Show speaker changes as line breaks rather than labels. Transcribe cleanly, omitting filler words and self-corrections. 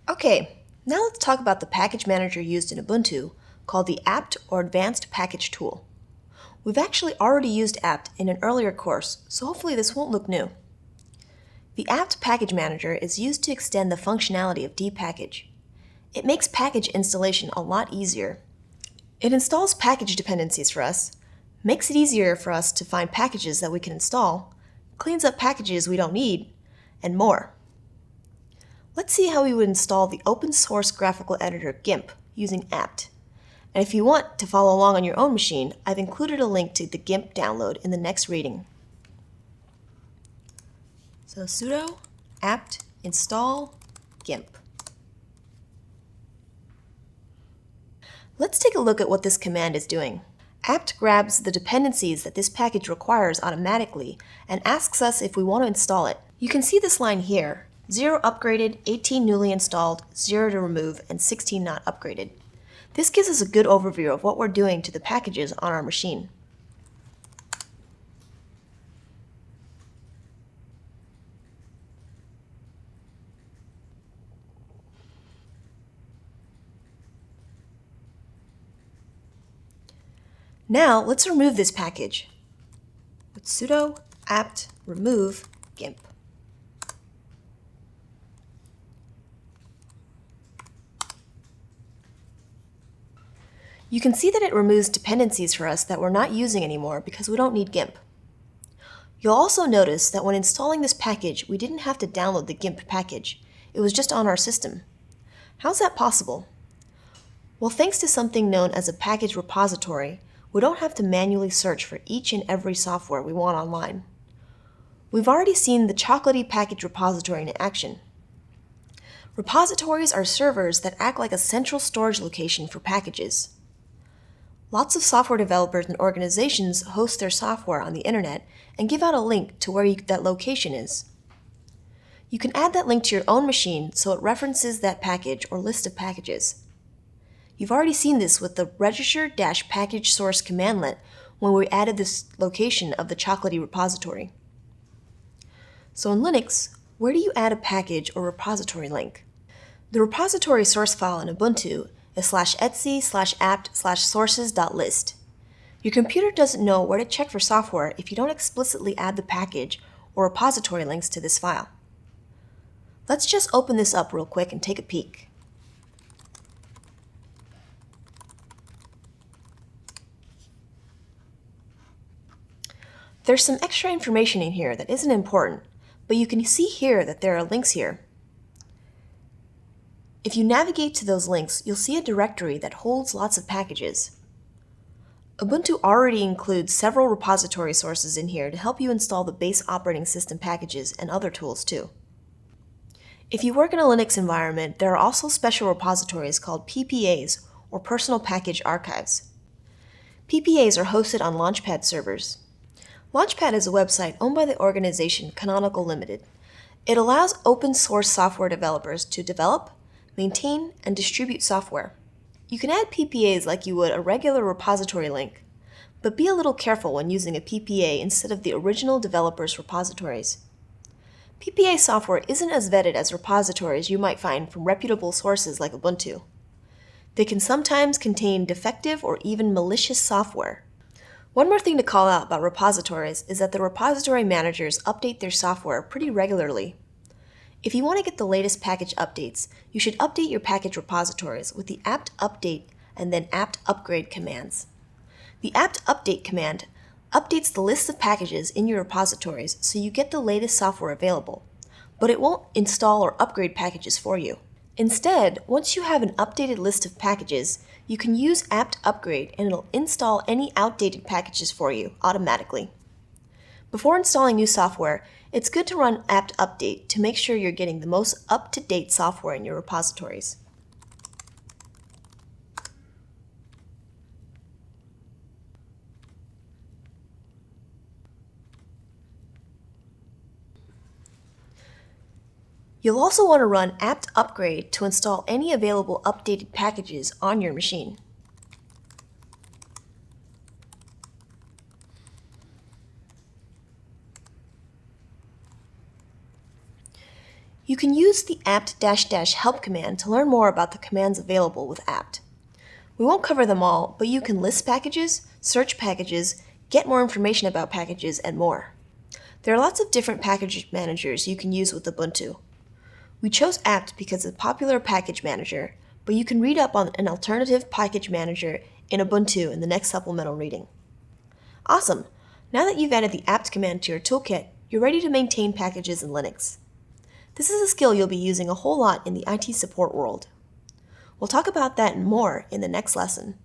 Okay, now let's talk about the package manager used in Ubuntu called the apt or advanced package tool. We've actually already used apt in an earlier course, so hopefully this won't look new. The apt package manager is used to extend the functionality of dpackage. It makes package installation a lot easier. It installs package dependencies for us, makes it easier for us to find packages that we can install, cleans up packages we don't need, and more. Let's see how we would install the open source graphical editor GIMP using apt. And if you want to follow along on your own machine, I've included a link to the GIMP download in the next reading. So sudo apt install GIMP. Let's take a look at what this command is doing. Apt grabs the dependencies that this package requires automatically and asks us if we want to install it. You can see this line here: 0 upgraded, 18 newly installed, 0 to remove, and 16 not upgraded. This gives us a good overview of what we're doing to the packages on our machine. Now let's remove this package with sudo apt remove GIMP. You can see that it removes dependencies for us that we're not using anymore because we don't need GIMP. You'll also notice that when installing this package, we didn't have to download the GIMP package. It was just on our system. How's that possible? Well, thanks to something known as a package repository, we don't have to manually search for each and every software we want online. We've already seen the chocolatey package repository in action. Repositories are servers that act like a central storage location for packages. Lots of software developers and organizations host their software on the internet and give out a link to where that location is. You can add that link to your own machine so it references that package or list of packages. You've already seen this with the register-package source commandlet when we added this location of the chocolatey repository. So in Linux, where do you add a package or repository link? The repository source file in Ubuntu is /etc/apt/sources.list. Your computer doesn't know where to check for software if you don't explicitly add the package or repository links to this file. Let's just open this up real quick and take a peek. There's some extra information in here that isn't important, but you can see here that there are links here. If you navigate to those links, you'll see a directory that holds lots of packages. Ubuntu already includes several repository sources in here to help you install the base operating system packages and other tools too. If you work in a Linux environment, there are also special repositories called PPAs, or Personal Package Archives. PPAs are hosted on Launchpad servers. Launchpad is a website owned by the organization Canonical Limited. It allows open source software developers to develop, maintain, and distribute software. You can add PPAs like you would a regular repository link, but be a little careful when using a PPA instead of the original developer's repositories. PPA software isn't as vetted as repositories you might find from reputable sources like Ubuntu. They can sometimes contain defective or even malicious software. One more thing to call out about repositories is that the repository managers update their software pretty regularly. If you want to get the latest package updates, you should update your package repositories with the apt update and then apt upgrade commands. The apt update command updates the list of packages in your repositories so you get the latest software available, but it won't install or upgrade packages for you. Instead, once you have an updated list of packages, you can use apt upgrade and it'll install any outdated packages for you automatically. Before installing new software, it's good to run apt update to make sure you're getting the most up-to-date software in your repositories. You'll also want to run apt upgrade to install any available updated packages on your machine. You can use the apt-help command to learn more about the commands available with apt. We won't cover them all, but you can list packages, search packages, get more information about packages, and more. There are lots of different package managers you can use with Ubuntu. We chose apt because it's a popular package manager, but you can read up on an alternative package manager in Ubuntu in the next supplemental reading. Awesome! Now that you've added the apt command to your toolkit, you're ready to maintain packages in Linux. This is a skill you'll be using a whole lot in the IT support world. We'll talk about that and more in the next lesson.